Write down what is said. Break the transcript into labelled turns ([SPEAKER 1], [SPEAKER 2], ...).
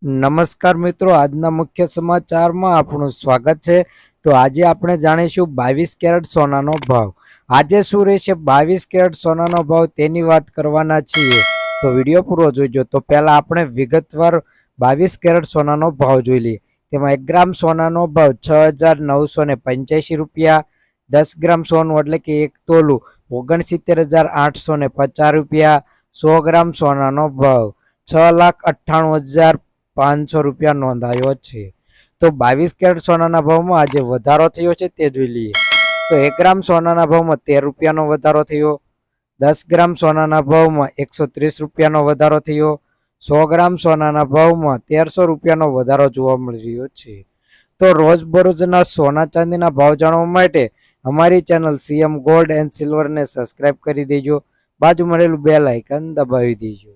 [SPEAKER 1] નમસ્કાર મિત્રો, આજના મુખ્ય સમાચારમાં આપણું સ્વાગત છે। તો આજે આપણે જાણીશું 22 કેરેટ સોનાનો ભાવ। આજે શું રહેશે 22 કેરેટ સોનાનો ભાવ તેની વાત કરવાના છીએ, તો વિડીયો પૂરો જોઈજો। તો પહેલા આપણે વિગતવાર 22 કેરેટ સોનાનો ભાવ જોઈ લઈએ। તેમાં 1 ગ્રામ સોનાનો ભાવ 6,985 રૂપિયા, 10 ગ્રામ સોનું એટલે કે 1 તોલું 69,850 રૂપિયા, 100 ગ્રામ સોનાનો ભાવ 6,98,500 રૂપિયા નોંધાયો છે। તો 22 કેરેટ સોનાના ભાવમાં આજે વધારો થયો છે તે જોઈ લઈએ। તો 1 ગ્રામ સોનાના ભાવમાં 13 રૂપિયાનો વધારો થયો, 10 ગ્રામ સોનાના ભાવમાં 130 રૂપિયાનો વધારો થયો, 100 ગ્રામ સોનાના ભાવમાં 1300 રૂપિયાનો વધારો જોવા મળી રહ્યો છે। તો રોજબરોજના સોના ચાંદીના ભાવ જાણવા માટે અમારી ચેનલ સીએમ ગોલ્ડ એન્ડ સિલ્વરને સબસ્ક્રાઇબ કરી દેજો, બાજુમાં રહેલું બેલ આઇકન દબાવી દેજો।